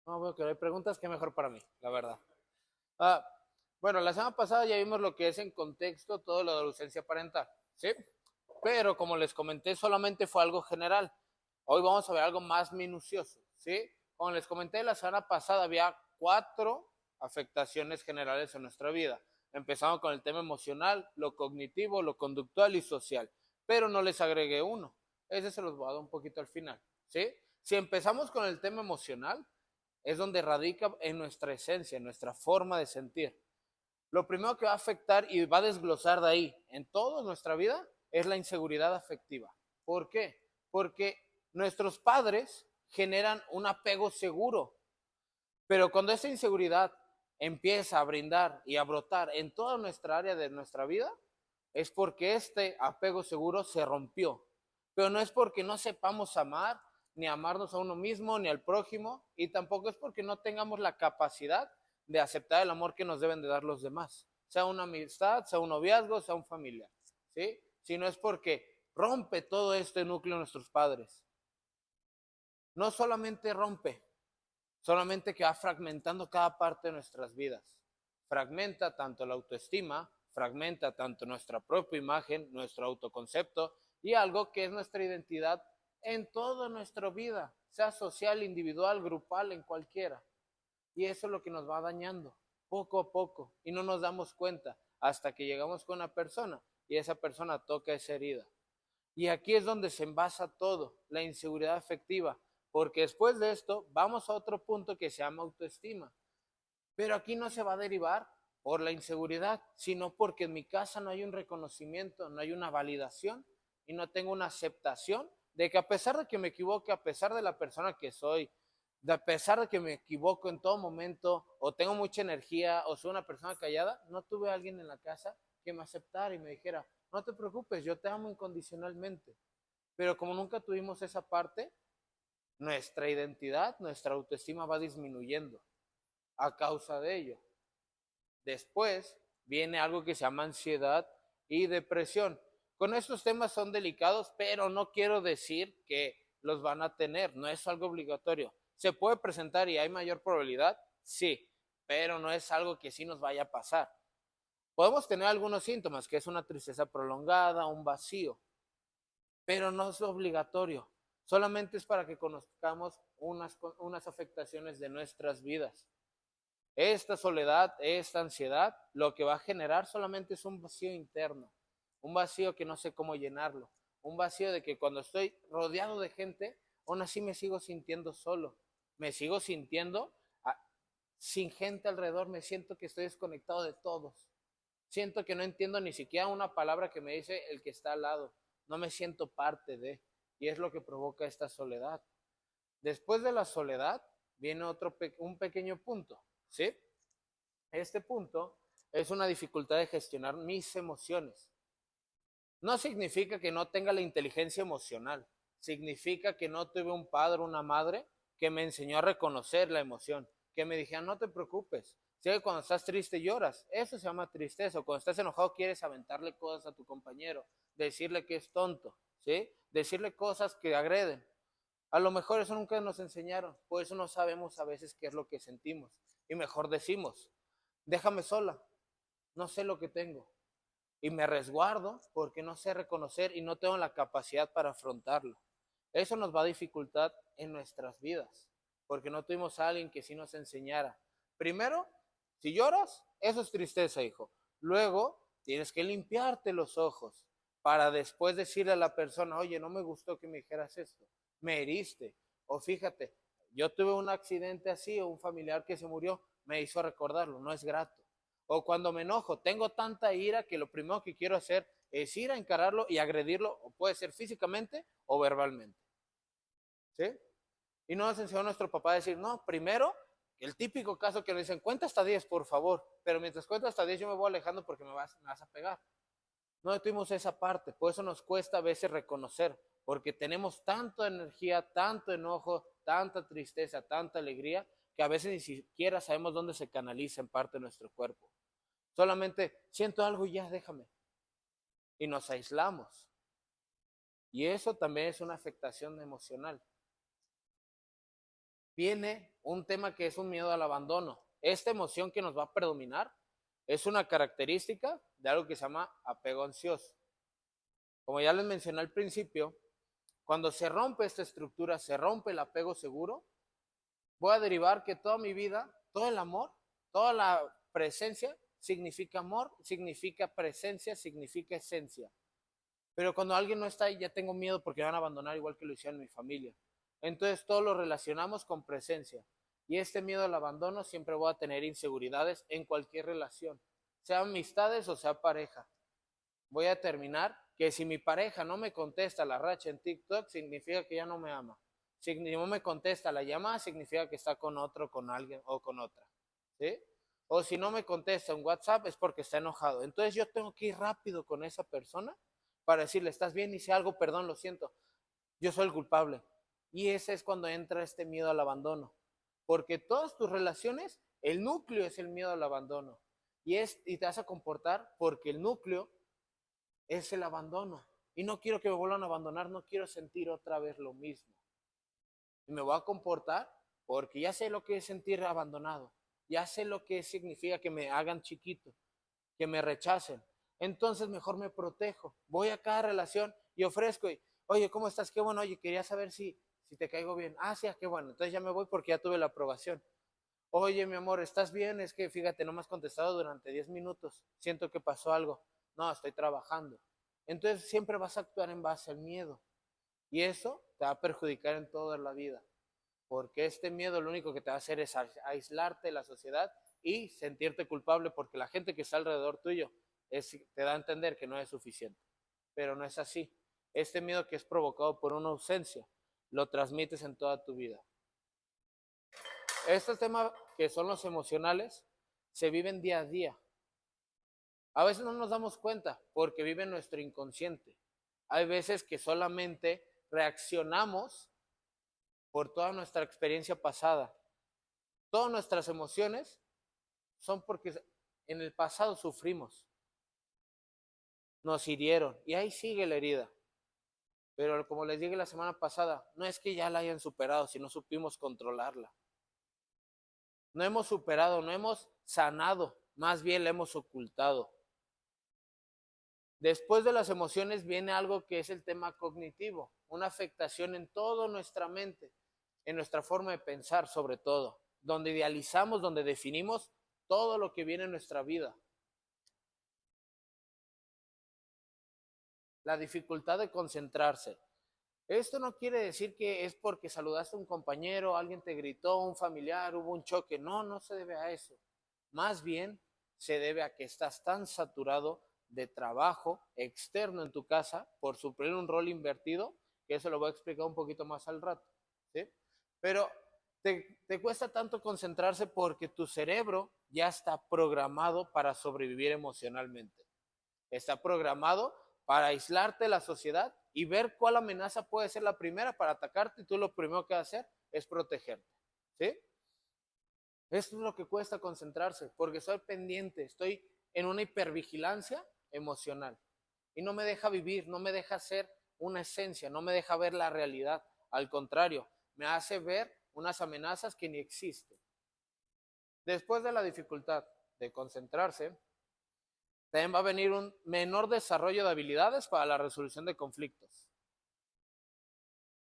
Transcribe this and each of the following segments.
No, veo que no hay preguntas, qué mejor para mí, la verdad. Ah, bueno, la semana pasada ya vimos lo que es en contexto todo lo de la ausencia parental, ¿sí? Pero como les comenté, solamente fue algo general. Hoy vamos a ver algo más minucioso, ¿sí? Como les comenté la semana pasada, había 4 afectaciones generales en nuestra vida. Empezamos con el tema emocional, lo cognitivo, lo conductual y social, pero no les agregué uno. Ese se los voy a dar un poquito al final, ¿sí? Si empezamos con el tema emocional, es donde radica en nuestra esencia, en nuestra forma de sentir. Lo primero que va a afectar y va a desglosar de ahí en toda nuestra vida es la inseguridad afectiva. ¿Por qué? Porque nuestros padres generan un apego seguro, pero cuando esa inseguridad empieza a brindar y a brotar en toda nuestra área de nuestra vida, es porque este apego seguro se rompió. Pero no es porque no sepamos amar, ni amarnos a uno mismo, ni al prójimo, y tampoco es porque no tengamos la capacidad de aceptar el amor que nos deben de dar los demás, sea una amistad, sea un noviazgo, sea un familiar, ¿sí? Sino es porque rompe todo este núcleo de nuestros padres. No solamente rompe, solamente que va fragmentando cada parte de nuestras vidas. Fragmenta tanto la autoestima, fragmenta tanto nuestra propia imagen, nuestro autoconcepto y algo que es nuestra identidad en toda nuestra vida, sea social, individual, grupal, en cualquiera. Y eso es lo que nos va dañando poco a poco y no nos damos cuenta hasta que llegamos con una persona y esa persona toca esa herida. Y aquí es donde se envasa todo, la inseguridad afectiva, porque después de esto vamos a otro punto que se llama autoestima. Pero aquí no se va a derivar por la inseguridad, sino porque en mi casa no hay un reconocimiento, no hay una validación y no tengo una aceptación de que a pesar de que me equivoque, a pesar de la persona que soy, de a pesar de que me equivoco en todo momento, o tengo mucha energía, o soy una persona callada, no tuve a alguien en la casa que me aceptara y me dijera, no te preocupes, yo te amo incondicionalmente. Pero como nunca tuvimos esa parte, nuestra identidad, nuestra autoestima va disminuyendo a causa de ello. Después viene algo que se llama ansiedad y depresión. Con estos temas son delicados, pero no quiero decir que los van a tener, no es algo obligatorio. ¿Se puede presentar y hay mayor probabilidad? Sí, pero no es algo que sí nos vaya a pasar. Podemos tener algunos síntomas, que es una tristeza prolongada, un vacío, pero no es obligatorio. Solamente es para que conozcamos unas afectaciones de nuestras vidas. Esta soledad, esta ansiedad, lo que va a generar solamente es un vacío interno, un vacío que no sé cómo llenarlo, un vacío de que cuando estoy rodeado de gente, aún así me sigo sintiendo solo, me sigo sintiendo sin gente alrededor, me siento que estoy desconectado de todos, siento que no entiendo ni siquiera una palabra que me dice el que está al lado, no me siento parte de, y es lo que provoca esta soledad. Después de la soledad viene un pequeño punto, ¿sí? Este punto es una dificultad de gestionar mis emociones. No significa que no tenga la inteligencia emocional, significa que no tuve un padre o una madre que me enseñó a reconocer la emoción, que me dijeron, no te preocupes, si cuando estás triste lloras, eso se llama tristeza, o cuando estás enojado quieres aventarle cosas a tu compañero, decirle que es tonto, ¿sí? Decirle cosas que agreden. A lo mejor eso nunca nos enseñaron, por eso no sabemos a veces qué es lo que sentimos. Y mejor decimos, déjame sola, no sé lo que tengo. Y me resguardo porque no sé reconocer y no tengo la capacidad para afrontarlo. Eso nos va a dificultar en nuestras vidas, porque no tuvimos a alguien que sí nos enseñara. Primero, si lloras, eso es tristeza, hijo. Luego, tienes que limpiarte los ojos para después decirle a la persona, oye, no me gustó que me dijeras esto, me heriste. O fíjate, yo tuve un accidente así o un familiar que se murió, me hizo recordarlo, no es grato. O cuando me enojo, tengo tanta ira que lo primero que quiero hacer es ir a encararlo y agredirlo, o puede ser físicamente o verbalmente. ¿Sí? Y no nos enseñó nuestro papá a decir, no, primero, el típico caso que nos dicen, cuenta hasta 10, por favor, pero mientras cuento hasta 10 yo me voy alejando porque me vas a pegar. No tuvimos esa parte, por eso nos cuesta a veces reconocer, porque tenemos tanta energía, tanto enojo, tanta tristeza, tanta alegría, que a veces ni siquiera sabemos dónde se canaliza en parte de nuestro cuerpo. Solamente siento algo y ya, déjame. Y nos aislamos. Y eso también es una afectación emocional. viene un tema que es un miedo al abandono. Esta emoción que nos va a predominar es una característica de algo que se llama apego ansioso. Como ya les mencioné al principio, cuando se rompe esta estructura, se rompe el apego seguro, voy a derivar que toda mi vida, todo el amor, toda la presencia significa amor, significa presencia, significa esencia. Pero cuando alguien no está ahí, ya tengo miedo porque van a abandonar igual que lo hicieron mi familia. Entonces todo lo relacionamos con presencia. Y este miedo al abandono siempre voy a tener inseguridades en cualquier relación, sea amistades o sea pareja. Voy a terminar que si mi pareja no me contesta la racha en TikTok, significa que ya no me ama. Si no me contesta la llamada, significa que está con otro, con alguien o con otra. ¿Sí? O si no me contesta en WhatsApp, es porque está enojado. Entonces yo tengo que ir rápido con esa persona para decirle, ¿estás bien? Hice algo, perdón, lo siento. Yo soy el culpable. Y ese es cuando entra este miedo al abandono. Porque todas tus relaciones, el núcleo es el miedo al abandono. Y te vas a comportar porque el núcleo es el abandono. Y no quiero que me vuelvan a abandonar, no quiero sentir otra vez lo mismo. Y me voy a comportar porque ya sé lo que es sentir abandonado. Ya sé lo que significa que me hagan chiquito, que me rechacen. Entonces mejor me protejo. Voy a cada relación y ofrezco. Oye, ¿cómo estás? Qué bueno. Oye, quería saber si te caigo bien. Ah, sí, qué bueno. Entonces ya me voy porque ya tuve la aprobación. Oye, mi amor, ¿estás bien? Es que fíjate, no me has contestado durante 10 minutos. Siento que pasó algo. No, estoy trabajando. Entonces siempre vas a actuar en base al miedo. Y eso te va a perjudicar en toda la vida. Porque este miedo lo único que te va a hacer es aislarte de la sociedad y sentirte culpable porque la gente que está alrededor tuyo te da a entender que no es suficiente. Pero no es así. Este miedo que es provocado por una ausencia, lo transmites en toda tu vida. Estos temas que son los emocionales se viven día a día. A veces no nos damos cuenta porque vive en nuestro inconsciente. Hay veces que solamente reaccionamos por toda nuestra experiencia pasada. Todas nuestras emociones son porque en el pasado sufrimos, nos hirieron y ahí sigue la herida. Pero como les dije la semana pasada, no es que ya la hayan superado, sino supimos controlarla. No hemos superado, no hemos sanado, más bien la hemos ocultado. Después de las emociones viene algo que es el tema cognitivo, una afectación en toda nuestra mente, en nuestra forma de pensar sobre todo, donde idealizamos, donde definimos todo lo que viene en nuestra vida. La dificultad de concentrarse. Esto no quiere decir que es porque saludaste a un compañero, alguien te gritó, un familiar, hubo un choque. No, no se debe a eso. Más bien se debe a que estás tan saturado de trabajo externo en tu casa por suplir un rol invertido, que eso lo voy a explicar un poquito más al rato. ¿Sí? Pero te cuesta tanto concentrarse porque tu cerebro ya está programado para sobrevivir emocionalmente. Está programado para aislarte de la sociedad y ver cuál amenaza puede ser la primera para atacarte y tú lo primero que vas a hacer es protegerte. ¿Sí? Esto es lo que cuesta concentrarse, porque estoy pendiente, estoy en una hipervigilancia emocional y no me deja vivir, no me deja ser una esencia, no me deja ver la realidad. Al contrario, me hace ver unas amenazas que ni existen. Después de la dificultad de concentrarse, también va a venir un menor desarrollo de habilidades para la resolución de conflictos.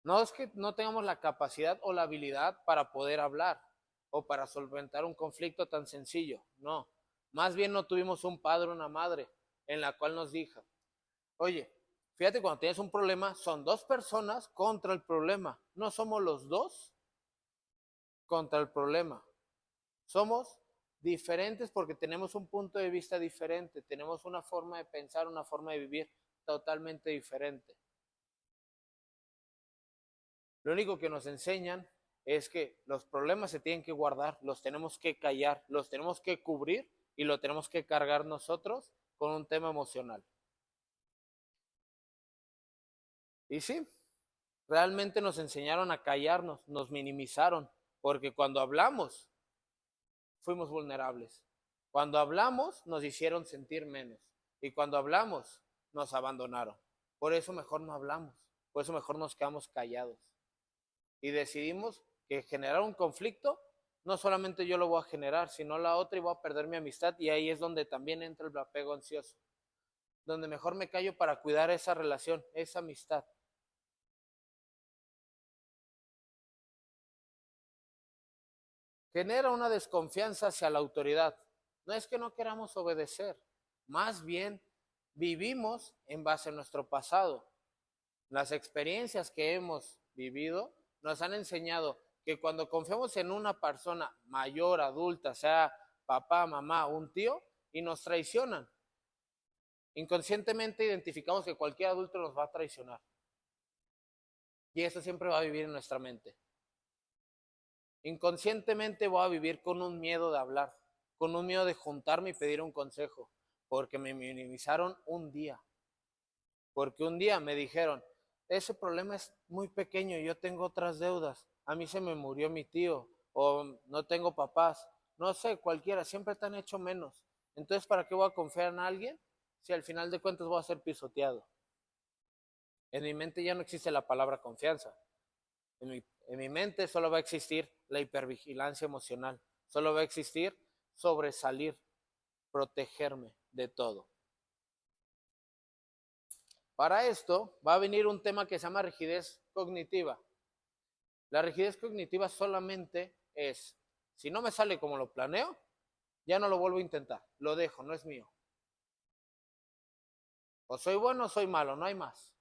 No es que no tengamos la capacidad o la habilidad para poder hablar o para solventar un conflicto tan sencillo, no. Más bien no tuvimos un padre o una madre en la cual nos dijo, oye, fíjate, cuando tienes un problema, son dos personas contra el problema, no somos los dos contra el problema. Somos diferentes porque tenemos un punto de vista diferente, tenemos una forma de pensar, una forma de vivir totalmente diferente. Lo único que nos enseñan es que los problemas se tienen que guardar, los tenemos que callar, los tenemos que cubrir y lo tenemos que cargar nosotros con un tema emocional. Y sí, realmente nos enseñaron a callarnos, nos minimizaron, porque cuando hablamos fuimos vulnerables. Cuando hablamos nos hicieron sentir menos y cuando hablamos nos abandonaron. Por eso mejor no hablamos, por eso mejor nos quedamos callados. Y decidimos que generar un conflicto, no solamente yo lo voy a generar, sino la otra y voy a perder mi amistad, y ahí es donde también entra el apego ansioso, donde mejor me callo para cuidar esa relación, esa amistad. Genera una desconfianza hacia la autoridad. No es que no queramos obedecer, más bien vivimos en base a nuestro pasado. Las experiencias que hemos vivido nos han enseñado que cuando confiamos en una persona mayor, adulta, sea papá, mamá, un tío, y nos traicionan, inconscientemente identificamos que cualquier adulto nos va a traicionar. Y eso siempre va a vivir en nuestra mente. Inconscientemente voy a vivir con un miedo de hablar, con un miedo de juntarme y pedir un consejo, porque me minimizaron un día, porque un día me dijeron, ese problema es muy pequeño, yo tengo otras deudas, a mí se me murió mi tío, o no tengo papás, no sé, cualquiera, siempre te han hecho menos. Entonces, ¿para qué voy a confiar en alguien si al final de cuentas voy a ser pisoteado? En mi mente ya no existe la palabra confianza. En mi mente solo va a existir la hipervigilancia emocional, solo va a existir sobresalir, protegerme de todo. Para esto va a venir un tema que se llama rigidez cognitiva. La rigidez cognitiva solamente es, si no me sale como lo planeo, ya no lo vuelvo a intentar, lo dejo, no es mío. O soy bueno o soy malo, no hay más.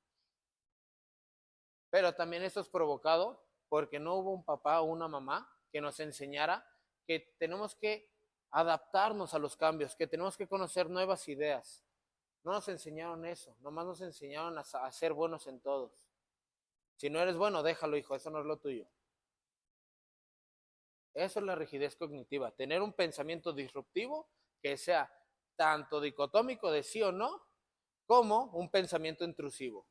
Pero también esto es provocado porque no hubo un papá o una mamá que nos enseñara que tenemos que adaptarnos a los cambios, que tenemos que conocer nuevas ideas. No nos enseñaron eso, nomás nos enseñaron a ser buenos en todos. Si no eres bueno, déjalo, hijo, eso no es lo tuyo. Eso es la rigidez cognitiva, tener un pensamiento disruptivo que sea tanto dicotómico de sí o no, como un pensamiento intrusivo.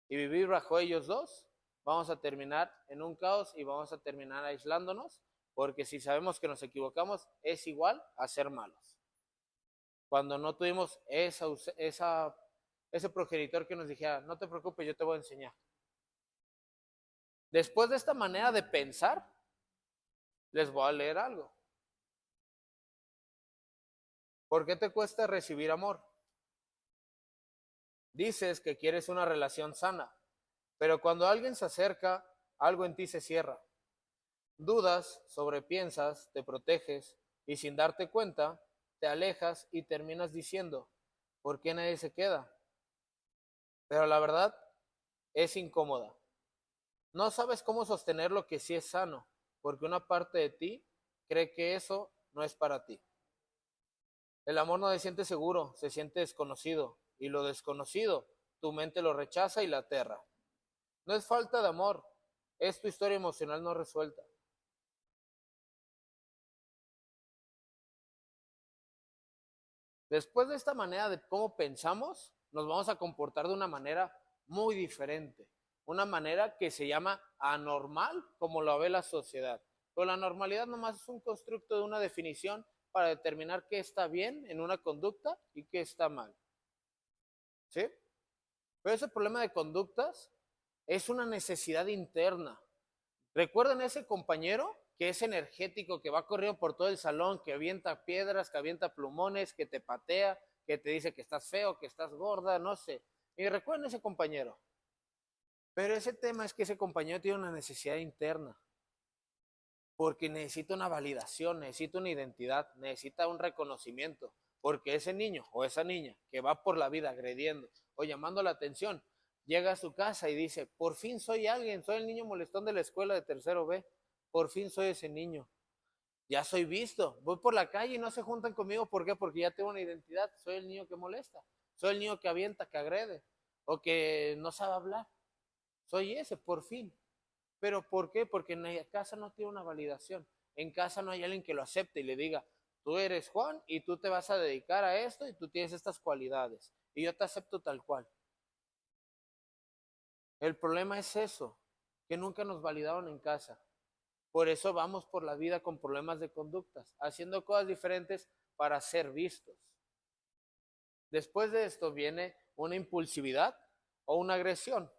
Y vivir bajo ellos dos, vamos a terminar en un caos y vamos a terminar aislándonos, porque si sabemos que nos equivocamos, es igual a ser malos. Cuando no tuvimos ese progenitor que nos dijera, no te preocupes, yo te voy a enseñar. Después de esta manera de pensar, les voy a leer algo. ¿Por qué te cuesta recibir amor? Dices que quieres una relación sana, pero cuando alguien se acerca, algo en ti se cierra. Dudas, sobrepiensas, te proteges y sin darte cuenta, te alejas y terminas diciendo, ¿por qué nadie se queda? Pero la verdad es incómoda. No sabes cómo sostener lo que sí es sano, porque una parte de ti cree que eso no es para ti. El amor no se siente seguro, se siente desconocido, y lo desconocido, tu mente lo rechaza y la aterra. No es falta de amor, es tu historia emocional no resuelta. Después de esta manera de cómo pensamos, nos vamos a comportar de una manera muy diferente. Una manera que se llama anormal, como lo ve la sociedad. Pero la normalidad nomás es un constructo de una definición para determinar qué está bien en una conducta y qué está mal. ¿Sí? Pero ese problema de conductas es una necesidad interna. ¿Recuerdan ese compañero que es energético, que va corriendo por todo el salón, que avienta piedras, que avienta plumones, que te patea, que te dice que estás feo, que estás gorda, no sé? Y recuerden ese compañero. Pero ese tema es que ese compañero tiene una necesidad interna, porque necesita una validación, necesita una identidad, necesita un reconocimiento, porque ese niño o esa niña que va por la vida agrediendo o llamando la atención, llega a su casa y dice, por fin soy alguien, soy el niño molestón de la escuela de tercero B, por fin soy ese niño, ya soy visto, voy por la calle y no se juntan conmigo, ¿por qué? Porque ya tengo una identidad, soy el niño que molesta, soy el niño que avienta, que agrede, o que no sabe hablar, soy ese, por fin. ¿Pero por qué? Porque en casa no tiene una validación, en casa no hay alguien que lo acepte y le diga, tú eres Juan y tú te vas a dedicar a esto y tú tienes estas cualidades y yo te acepto tal cual. El problema es eso, que nunca nos validaron en casa. Por eso vamos por la vida con problemas de conductas, haciendo cosas diferentes para ser vistos. Después de esto viene una impulsividad o una agresión.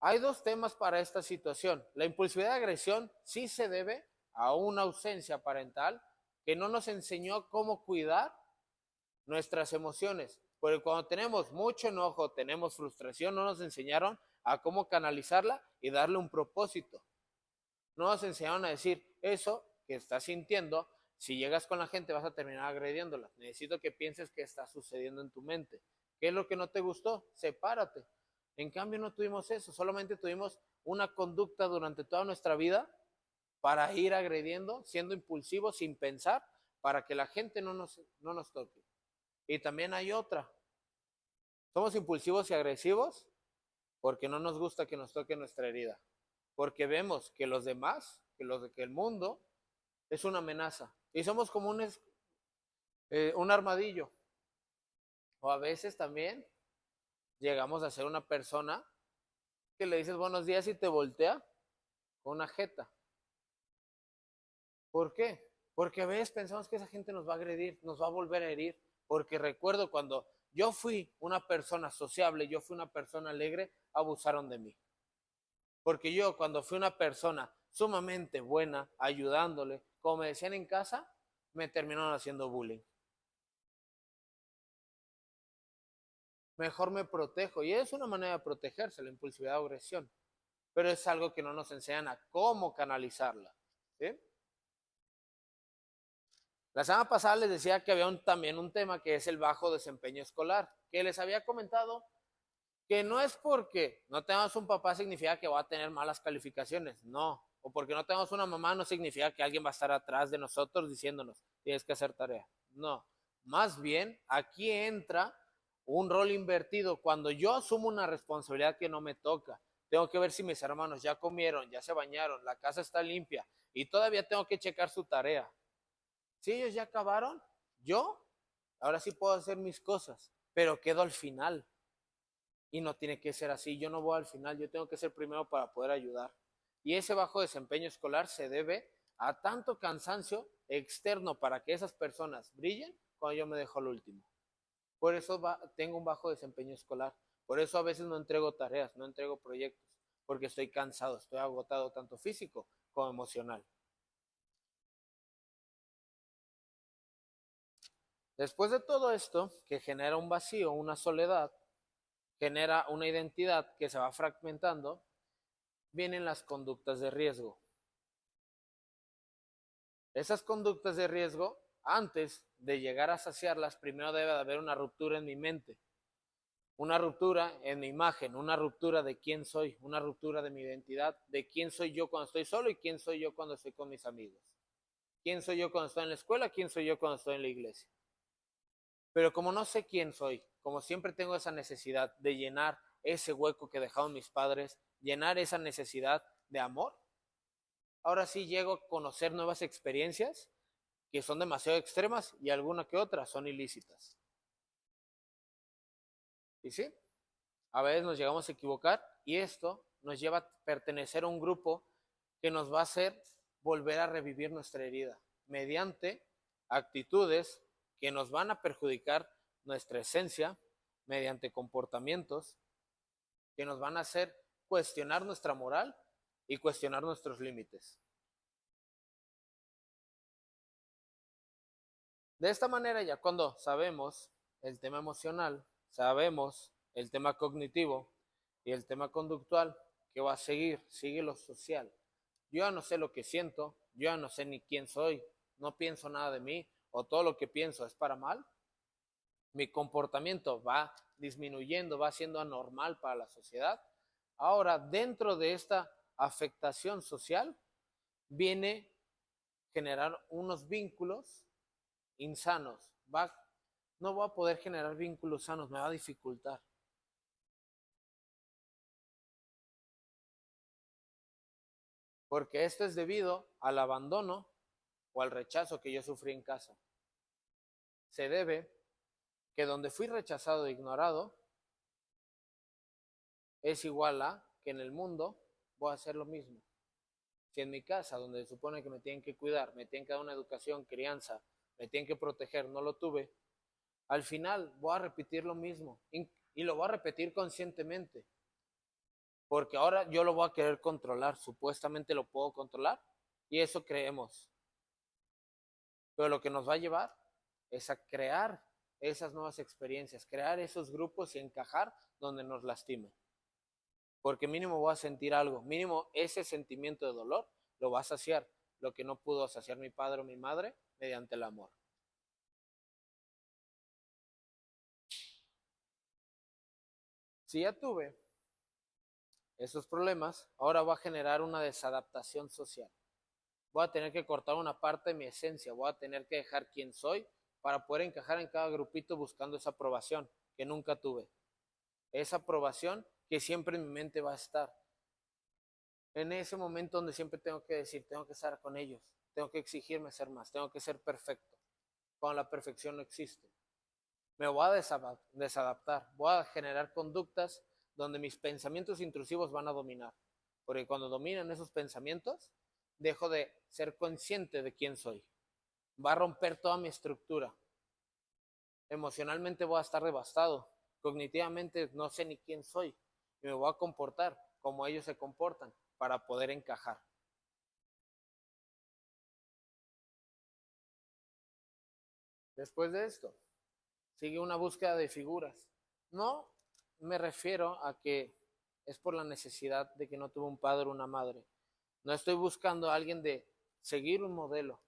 Hay dos temas para esta situación. La impulsividad de agresión sí se debe a una ausencia parental que no nos enseñó cómo cuidar nuestras emociones. Porque cuando tenemos mucho enojo, tenemos frustración, no nos enseñaron a cómo canalizarla y darle un propósito. No nos enseñaron a decir, eso que estás sintiendo, si llegas con la gente vas a terminar agrediéndola. Necesito que pienses qué está sucediendo en tu mente. ¿Qué es lo que no te gustó? Sepárate. En cambio no tuvimos eso, solamente tuvimos una conducta durante toda nuestra vida para ir agrediendo, siendo impulsivos sin pensar, para que la gente no nos toque. Y también hay otra. Somos impulsivos y agresivos porque no nos gusta que nos toque nuestra herida. Porque vemos que los demás, que el mundo, es una amenaza. Y somos como un armadillo. O a veces también llegamos a ser una persona que le dices buenos días y te voltea con una jeta. ¿Por qué? Porque a veces pensamos que esa gente nos va a agredir, nos va a volver a herir. Porque recuerdo cuando yo fui una persona sociable, yo fui una persona alegre, abusaron de mí. Porque yo cuando fui una persona sumamente buena, ayudándole, como me decían en casa, me terminaron haciendo bullying. Mejor me protejo. Y es una manera de protegerse, la impulsividad o agresión. Pero es algo que no nos enseñan a cómo canalizarla. ¿Sí? La semana pasada les decía que había también un tema que es el bajo desempeño escolar, que les había comentado que no es porque no tengamos un papá significa que va a tener malas calificaciones, no. O porque no tenemos una mamá no significa que alguien va a estar atrás de nosotros diciéndonos, tienes que hacer tarea. No. Más bien, aquí entra un rol invertido. Cuando yo asumo una responsabilidad que no me toca, tengo que ver si mis hermanos ya comieron, ya se bañaron, la casa está limpia y todavía tengo que checar su tarea. Si ellos ya acabaron, yo ahora sí puedo hacer mis cosas, pero quedo al final. Y no tiene que ser así. Yo no voy al final, yo tengo que ser primero para poder ayudar. Y ese bajo desempeño escolar se debe a tanto cansancio externo para que esas personas brillen cuando yo me dejo al último. Por eso tengo un bajo desempeño escolar. Por eso a veces no entrego tareas, no entrego proyectos, porque estoy cansado, estoy agotado tanto físico como emocional. Después de todo esto, que genera un vacío, una soledad, genera una identidad que se va fragmentando, vienen las conductas de riesgo. Esas conductas de riesgo, antes de llegar a saciarlas, primero debe de haber una ruptura en mi mente, una ruptura en mi imagen, una ruptura de quién soy, una ruptura de mi identidad, de quién soy yo cuando estoy solo y quién soy yo cuando estoy con mis amigos. ¿Quién soy yo cuando estoy en la escuela? ¿Quién soy yo cuando estoy en la iglesia? Pero como no sé quién soy, como siempre tengo esa necesidad de llenar ese hueco que dejaron mis padres, llenar esa necesidad de amor, ahora sí llego a conocer nuevas experiencias que son demasiado extremas y alguna que otra son ilícitas. ¿Y sí? A veces nos llegamos a equivocar y esto nos lleva a pertenecer a un grupo que nos va a hacer volver a revivir nuestra herida mediante actitudes que nos van a perjudicar nuestra esencia, mediante comportamientos que nos van a hacer cuestionar nuestra moral y cuestionar nuestros límites. De esta manera, ya cuando sabemos el tema emocional, sabemos el tema cognitivo y el tema conductual, ¿qué va a seguir? Sigue lo social. Yo ya no sé lo que siento, yo ya no sé ni quién soy, no pienso nada de mí, o todo lo que pienso es para mal. Mi comportamiento va disminuyendo, va siendo anormal para la sociedad. Ahora, dentro de esta afectación social, viene generar unos vínculos insanos. No voy a poder generar vínculos sanos, me va a dificultar. Porque esto es debido al abandono o al rechazo que yo sufrí en casa. Se debe que donde fui rechazado e ignorado es igual a que en el mundo voy a hacer lo mismo. Si en mi casa, donde se supone que me tienen que cuidar, me tienen que dar una educación, crianza, me tienen que proteger, no lo tuve, al final voy a repetir lo mismo y lo voy a repetir conscientemente. porque ahora yo lo voy a querer controlar, supuestamente lo puedo controlar, y eso creemos. Pero lo que nos va a llevar es a crear esas nuevas experiencias, crear esos grupos y encajar donde nos lastime. Porque mínimo voy a sentir algo, mínimo ese sentimiento de dolor lo va a saciar, lo que no pudo saciar mi padre o mi madre mediante el amor. Si ya tuve esos problemas, ahora va a generar una desadaptación social. Voy a tener que cortar una parte de mi esencia, voy a tener que dejar quién soy para poder encajar en cada grupito buscando esa aprobación que nunca tuve. Esa aprobación que siempre en mi mente va a estar. En ese momento donde siempre tengo que decir, tengo que estar con ellos, tengo que exigirme ser más, tengo que ser perfecto, cuando la perfección no existe. Me voy a desadaptar, voy a generar conductas donde mis pensamientos intrusivos van a dominar. Porque cuando dominan esos pensamientos, dejo de ser consciente de quién soy. Va a romper toda mi estructura. Emocionalmente voy a estar devastado. Cognitivamente no sé ni quién soy. Y me voy a comportar como ellos se comportan para poder encajar. Después de esto, sigue una búsqueda de figuras. No me refiero a que es por la necesidad de que no tuve un padre o una madre. No estoy buscando a alguien de seguir un modelo.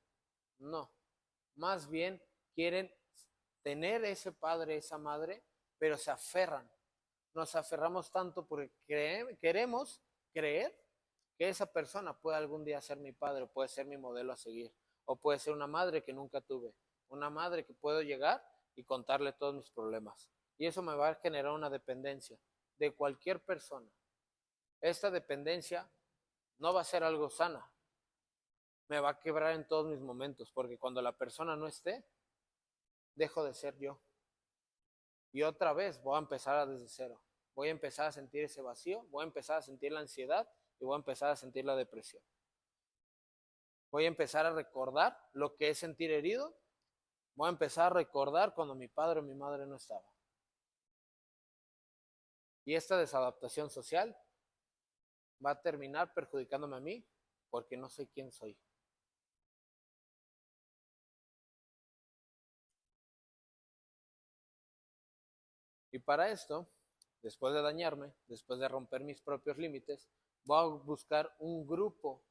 No. Más bien quieren tener ese padre, esa madre, pero se aferran. Nos aferramos tanto porque queremos creer que esa persona puede algún día ser mi padre, puede ser mi modelo a seguir, o puede ser una madre que nunca tuve, una madre que puedo llegar y contarle todos mis problemas. Y eso me va a generar una dependencia de cualquier persona. Esta dependencia no va a ser algo sana, me va a quebrar en todos mis momentos, porque cuando la persona no esté, dejo de ser yo. Y otra vez voy a empezar desde cero. Voy a empezar a sentir ese vacío, voy a empezar a sentir la ansiedad y voy a empezar a sentir la depresión. Voy a empezar a recordar lo que es sentir herido. Voy a empezar a recordar cuando mi padre o mi madre no estaba. Y esta desadaptación social va a terminar perjudicándome a mí porque no sé quién soy. Y para esto, después de dañarme, después de romper mis propios límites, voy a buscar un grupo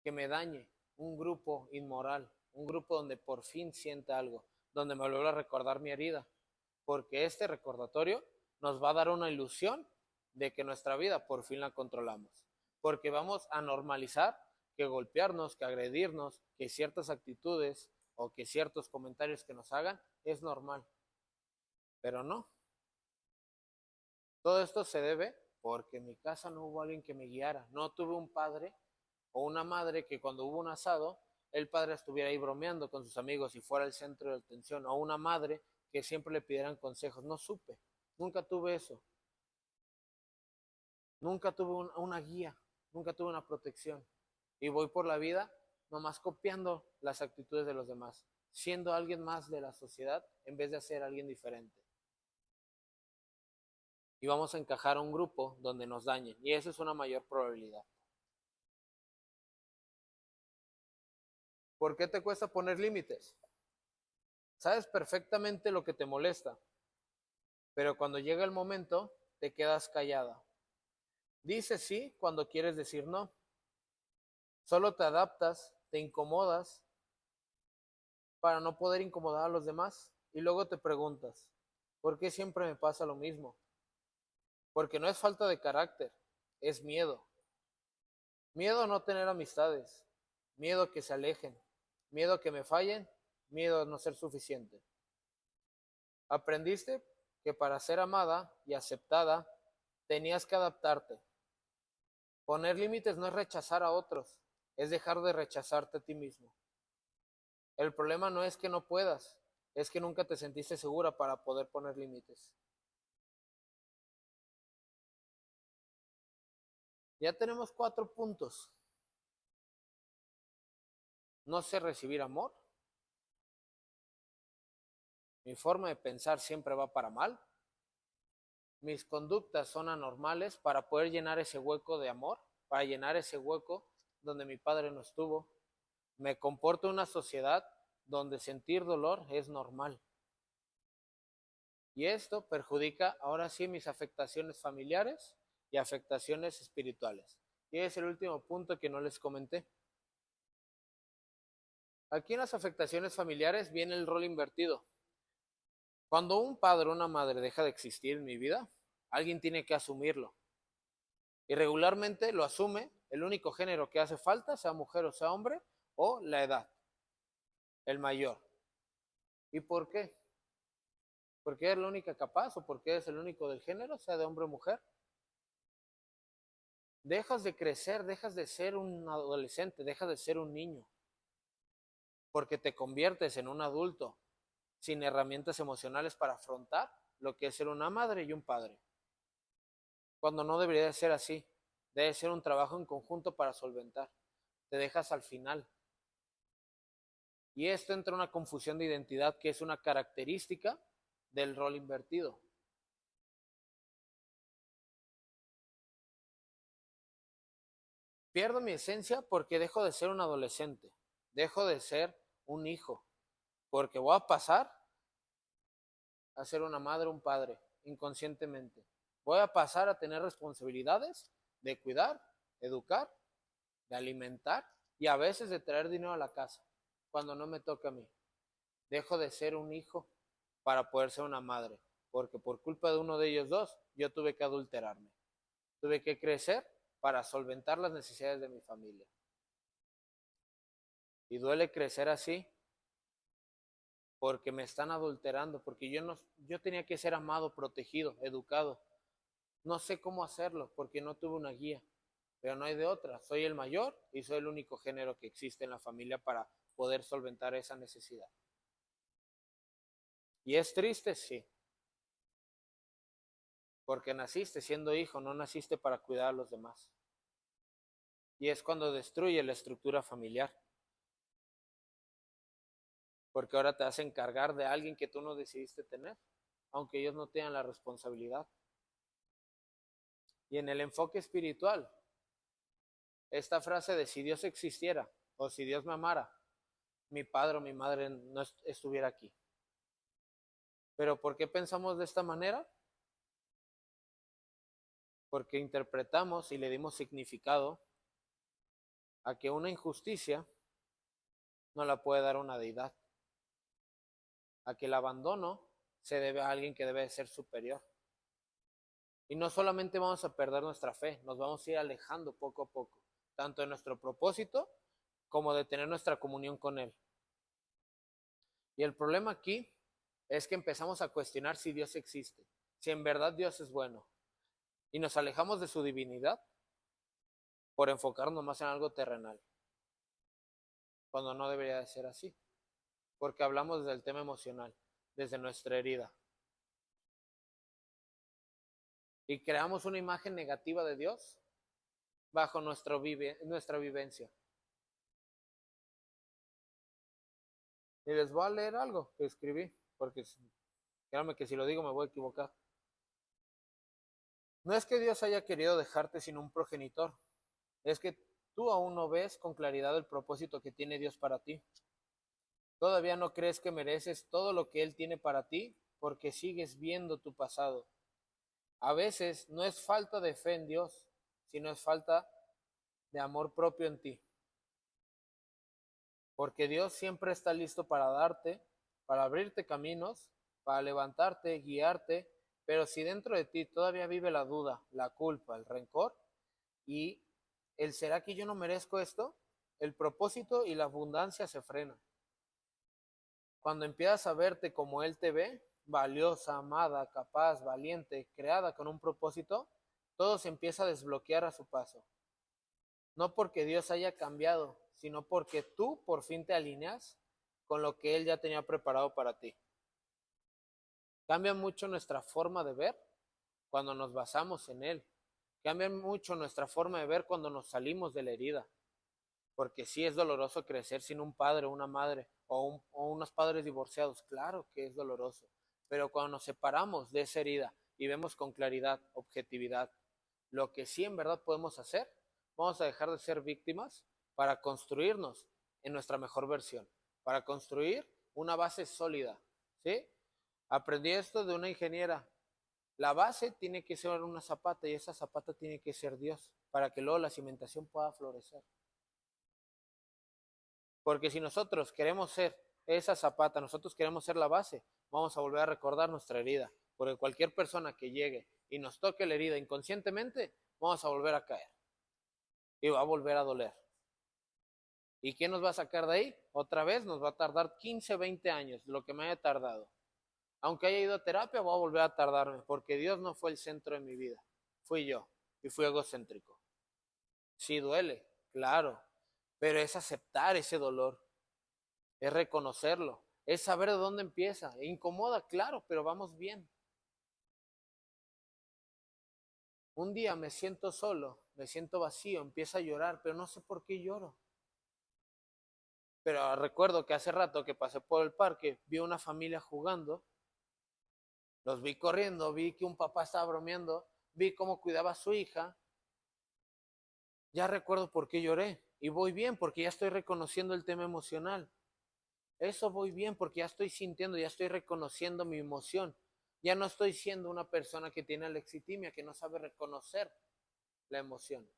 que me dañe, un grupo inmoral, un grupo donde por fin sienta algo, donde me vuelva a recordar mi herida, porque este recordatorio nos va a dar una ilusión de que nuestra vida por fin la controlamos, porque vamos a normalizar que golpearnos, que agredirnos, que ciertas actitudes o que ciertos comentarios que nos hagan es normal, pero no. Todo esto se debe porque en mi casa no hubo alguien que me guiara, no tuve un padre o una madre que cuando hubo un asado, el padre estuviera ahí bromeando con sus amigos y fuera el centro de atención, o una madre que siempre le pidieran consejos. No supe, nunca tuve eso, nunca tuve una guía, nunca tuve una protección. Y voy por la vida nomás copiando las actitudes de los demás, siendo alguien más de la sociedad en vez de ser alguien diferente. Y vamos a encajar a un grupo donde nos dañen, y eso es una mayor probabilidad. ¿Por qué te cuesta poner límites? Sabes perfectamente lo que te molesta, pero cuando llega el momento, te quedas callada. Dices sí cuando quieres decir no. Solo te adaptas, te incomodas para no poder incomodar a los demás y luego te preguntas, ¿por qué siempre me pasa lo mismo? Porque no es falta de carácter, es miedo. Miedo a no tener amistades, miedo a que se alejen, miedo a que me fallen, miedo a no ser suficiente. Aprendiste que para ser amada y aceptada tenías que adaptarte. Poner límites no es rechazar a otros, es dejar de rechazarte a ti mismo. El problema no es que no puedas, es que nunca te sentiste segura para poder poner límites. Ya tenemos 4 puntos. No sé recibir amor. Mi forma de pensar siempre va para mal. mis conductas son anormales para poder llenar ese hueco de amor, para llenar ese hueco donde mi padre no estuvo. Me comporto en una sociedad donde sentir dolor es normal. Y esto perjudica ahora sí mis afectaciones familiares y afectaciones espirituales. Y es el último punto que no les comenté. Aquí en las afectaciones familiares viene el rol invertido. Cuando un padre o una madre deja de existir en mi vida, alguien tiene que asumirlo. Y regularmente lo asume el único género que hace falta, sea mujer o sea hombre, o la edad, el mayor. ¿Y por qué? ¿Porque es la única capaz o porque es el único del género, sea de hombre o mujer? Dejas de crecer, dejas de ser un adolescente, dejas de ser un niño, porque te conviertes en un adulto sin herramientas emocionales para afrontar lo que es ser una madre y un padre. Cuando no debería de ser así, debe ser un trabajo en conjunto para solventar. Te dejas al final. Y esto entra en una confusión de identidad que es una característica del rol invertido. Pierdo mi esencia porque dejo de ser un adolescente, dejo de ser un hijo, porque voy a pasar a ser una madre o un padre inconscientemente. Voy a pasar a tener responsabilidades de cuidar, educar, de alimentar y a veces de traer dinero a la casa cuando no me toca a mí. Dejo de ser un hijo para poder ser una madre, porque por culpa de uno de ellos dos yo tuve que adulterarme. Tuve que crecer para solventar las necesidades de mi familia. Y duele crecer así porque me están adulterando, porque yo tenía que ser amado, protegido, educado. No sé cómo hacerlo porque no tuve una guía, pero no hay de otra. Soy el mayor y soy el único género que existe en la familia para poder solventar esa necesidad. Y es triste, sí, porque naciste siendo hijo, no naciste para cuidar a los demás. Y es cuando destruye la estructura familiar, porque ahora te vas a encargar de alguien que tú no decidiste tener, aunque ellos no tengan la responsabilidad. Y en el enfoque espiritual, esta frase de si Dios existiera o si Dios me amara, mi padre o mi madre no estuviera aquí. Pero ¿por qué pensamos de esta manera? Porque interpretamos y le dimos significado a que una injusticia no la puede dar una deidad, a que el abandono se debe a alguien que debe ser superior. Y no solamente vamos a perder nuestra fe, nos vamos a ir alejando poco a poco, tanto de nuestro propósito como de tener nuestra comunión con Él. Y el problema aquí es que empezamos a cuestionar si Dios existe, si en verdad Dios es bueno, y nos alejamos de su divinidad por enfocarnos más en algo terrenal, cuando no debería de ser así, porque hablamos desde el tema emocional, desde nuestra herida. Y creamos una imagen negativa de Dios bajo nuestra vivencia. Y les voy a leer algo que escribí, porque créanme que si lo digo me voy a equivocar. No es que Dios haya querido dejarte sin un progenitor, es que tú aún no ves con claridad el propósito que tiene Dios para ti. Todavía no crees que mereces todo lo que Él tiene para ti porque sigues viendo tu pasado. A veces no es falta de fe en Dios, sino es falta de amor propio en ti. Porque Dios siempre está listo para darte, para abrirte caminos, para levantarte, guiarte, pero si dentro de ti todavía vive la duda, la culpa, el rencor y el ¿será que yo no merezco esto? El propósito y la abundancia se frenan. Cuando empiezas a verte como Él te ve, valiosa, amada, capaz, valiente, creada con un propósito, todo se empieza a desbloquear a su paso. No porque Dios haya cambiado, sino porque tú por fin te alineas con lo que Él ya tenía preparado para ti. Cambia mucho nuestra forma de ver cuando nos basamos en Él. Cambia mucho nuestra forma de ver cuando nos salimos de la herida. Porque sí es doloroso crecer sin un padre o una madre o unos padres divorciados. Claro que es doloroso. Pero cuando nos separamos de esa herida y vemos con claridad, objetividad, lo que sí en verdad podemos hacer, vamos a dejar de ser víctimas para construirnos en nuestra mejor versión, para construir una base sólida, ¿sí? Aprendí esto de una ingeniera. La base tiene que ser una zapata y esa zapata tiene que ser Dios para que luego la cimentación pueda florecer. Porque si nosotros queremos ser esa zapata, nosotros queremos ser la base, vamos a volver a recordar nuestra herida. Porque cualquier persona que llegue y nos toque la herida inconscientemente, vamos a volver a caer y va a volver a doler. ¿Y quién nos va a sacar de ahí? Otra vez nos va a tardar 15, 20 años, lo que me haya tardado. Aunque haya ido a terapia, voy a volver a tardarme, porque Dios no fue el centro de mi vida. Fui yo, y fui egocéntrico. Sí duele, claro, pero es aceptar ese dolor, es reconocerlo, es saber de dónde empieza. E incomoda, claro, pero vamos bien. Un día me siento solo, me siento vacío, empiezo a llorar, pero no sé por qué lloro. Pero recuerdo que hace rato que pasé por el parque, vi una familia jugando, los vi corriendo, vi que un papá estaba bromeando, vi cómo cuidaba a su hija. Ya recuerdo por qué lloré y voy bien porque ya estoy reconociendo el tema emocional. Eso voy bien porque ya estoy sintiendo, ya estoy reconociendo mi emoción. Ya no estoy siendo una persona que tiene lexitimia, que no sabe reconocer la emoción.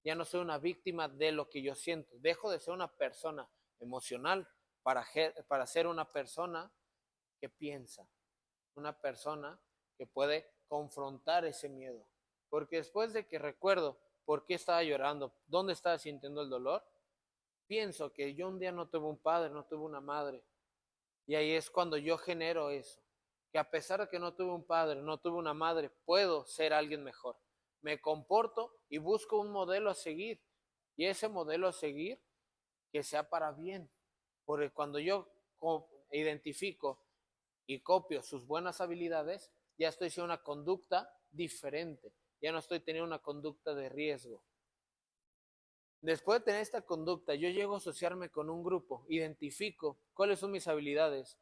Ya no soy una víctima de lo que yo siento. Dejo de ser una persona emocional para ser una persona que piensa, una persona que puede confrontar ese miedo. Porque después de que recuerdo por qué estaba llorando, dónde estaba sintiendo el dolor, pienso que yo un día no tuve un padre, no tuve una madre. Y ahí es cuando yo genero eso. Que a pesar de que no tuve un padre, no tuve una madre, puedo ser alguien mejor. Me comporto y busco un modelo a seguir. Y ese modelo a seguir que sea para bien. Porque cuando yo identifico y copio sus buenas habilidades, ya estoy haciendo una conducta diferente. Ya no estoy teniendo una conducta de riesgo. Después de tener esta conducta, yo llego a asociarme con un grupo, identifico cuáles son mis habilidades,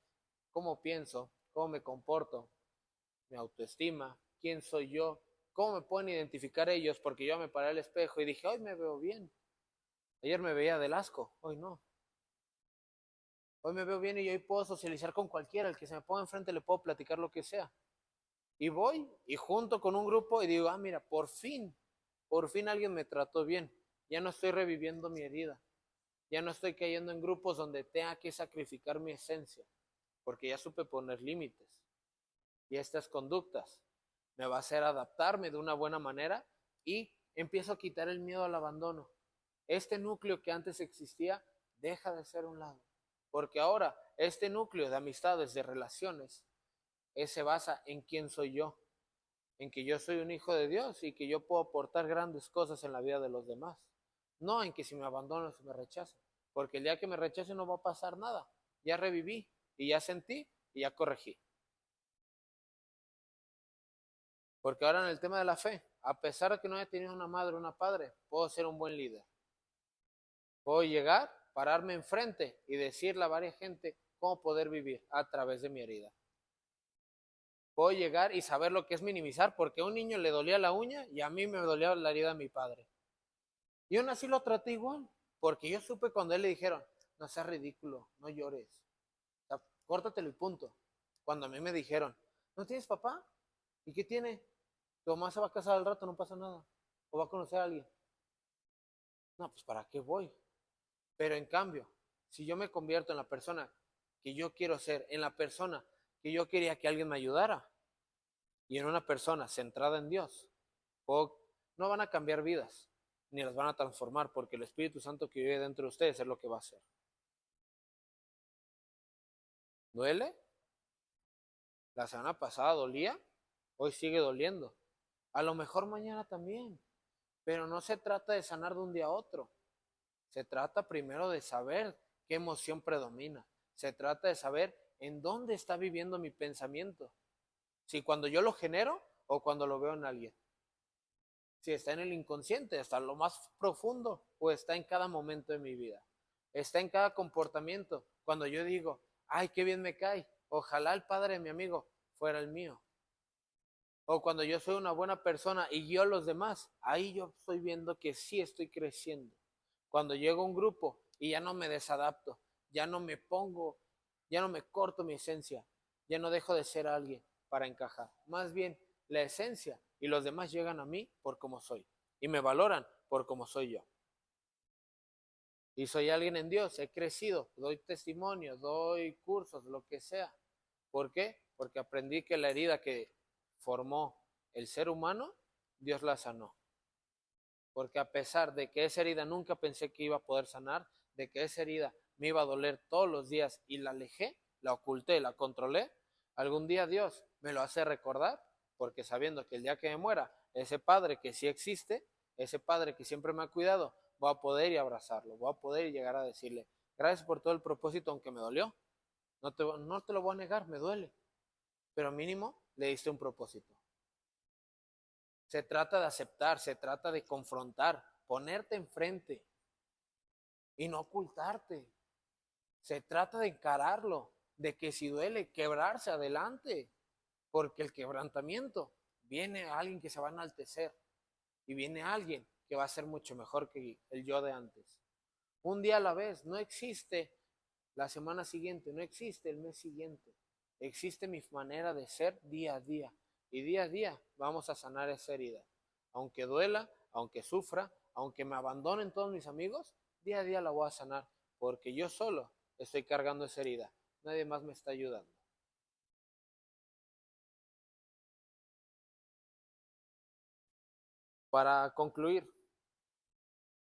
cómo pienso, cómo me comporto, mi autoestima, quién soy yo, cómo me pueden identificar ellos, porque yo me paré al espejo y dije, hoy me veo bien. Ayer me veía del asco, hoy no. Hoy me veo bien y hoy puedo socializar con cualquiera, el que se me ponga enfrente le puedo platicar lo que sea. Y voy y junto con un grupo y digo, mira, por fin alguien me trató bien. Ya no estoy reviviendo mi herida. Ya no estoy cayendo en grupos donde tenga que sacrificar mi esencia, porque ya supe poner límites. Y estas conductas me va a hacer adaptarme de una buena manera y empiezo a quitar el miedo al abandono. Este núcleo que antes existía deja de ser un lado, porque ahora este núcleo de amistades, de relaciones, se basa en quién soy yo, en que yo soy un hijo de Dios y que yo puedo aportar grandes cosas en la vida de los demás. No en que si me abandonan, si me rechazan, porque el día que me rechacen no va a pasar nada. Ya reviví y ya sentí y ya corregí. Porque ahora en el tema de la fe, a pesar de que no haya tenido una madre o una padre, puedo ser un buen líder. Puedo llegar, pararme enfrente y decirle a varias gente cómo poder vivir a través de mi herida. Puedo llegar y saber lo que es minimizar, porque a un niño le dolía la uña y a mí me dolía la herida de mi padre. Y aún así lo traté igual, porque yo supe cuando él le dijeron, no seas ridículo, no llores, o sea, córtatelo y punto. Cuando a mí me dijeron, ¿no tienes papá? ¿Y qué tiene? Tu mamá se va a casar al rato, no pasa nada. O va a conocer a alguien. No, pues ¿para qué voy? Pero en cambio, si yo me convierto en la persona que yo quiero ser, en la persona que yo quería que alguien me ayudara, y en una persona centrada en Dios, no van a cambiar vidas, ni las van a transformar, porque el Espíritu Santo que vive dentro de ustedes es lo que va a hacer. ¿Duele? La semana pasada dolía, hoy sigue doliendo. A lo mejor mañana también, pero no se trata de sanar de un día a otro. Se trata primero de saber qué emoción predomina. Se trata de saber en dónde está viviendo mi pensamiento. Si cuando yo lo genero o cuando lo veo en alguien. Si está en el inconsciente, hasta lo más profundo, o está en cada momento de mi vida. Está en cada comportamiento. Cuando yo digo, ay, qué bien me cae, ojalá el padre de mi amigo fuera el mío. O cuando yo soy una buena persona y guío a los demás, ahí yo estoy viendo que sí estoy creciendo. Cuando llego a un grupo y ya no me desadapto, ya no me pongo, ya no me corto mi esencia, ya no dejo de ser alguien para encajar. Más bien, la esencia y los demás llegan a mí por como soy y me valoran por como soy yo. Y soy alguien en Dios, he crecido, doy testimonio, doy cursos, lo que sea. ¿Por qué? Porque aprendí que la herida que formó el ser humano, Dios la sanó. Porque a pesar de que esa herida nunca pensé que iba a poder sanar, de que esa herida me iba a doler todos los días y la alejé, la oculté, la controlé, algún día Dios me lo hace recordar, porque sabiendo que el día que me muera, ese padre que sí existe, ese padre que siempre me ha cuidado, voy a poder y abrazarlo, voy a poder llegar a decirle, gracias por todo el propósito, aunque me dolió, no te lo voy a negar, me duele, pero mínimo le diste un propósito. Se trata de aceptar, se trata de confrontar, ponerte enfrente y no ocultarte. Se trata de encararlo, de que si duele, quebrarse adelante, porque el quebrantamiento viene a alguien que se va a enaltecer y viene a alguien que va a ser mucho mejor que el yo de antes. Un día a la vez, no existe la semana siguiente, no existe el mes siguiente, existe mi manera de ser día a día y día a día vamos a sanar esa herida. Aunque duela, aunque sufra, aunque me abandonen todos mis amigos, día a día la voy a sanar porque yo solo estoy cargando esa herida, nadie más me está ayudando. Para concluir,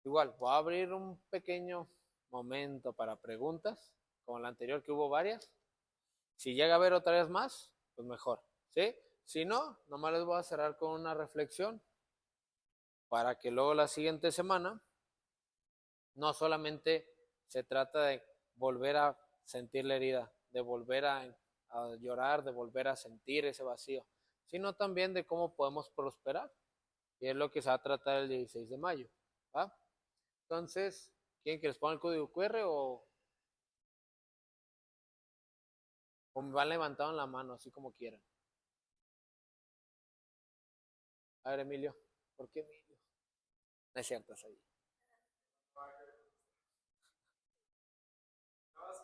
igual, voy a abrir un pequeño momento para preguntas, como la anterior que hubo varias. Si llega a haber otra vez más, pues mejor, ¿sí? Si no, nomás les voy a cerrar con una reflexión para que luego la siguiente semana no solamente se trata de volver a sentir la herida, de volver a llorar, de volver a sentir ese vacío, sino también de cómo podemos prosperar. Y es lo que se va a tratar el 16 de mayo. ¿Va? Entonces, ¿quieren que les ponga el código QR o me van levantando la mano, así como quieran? A ver, Emilio, ¿por qué Emilio? No es cierto, soy yo.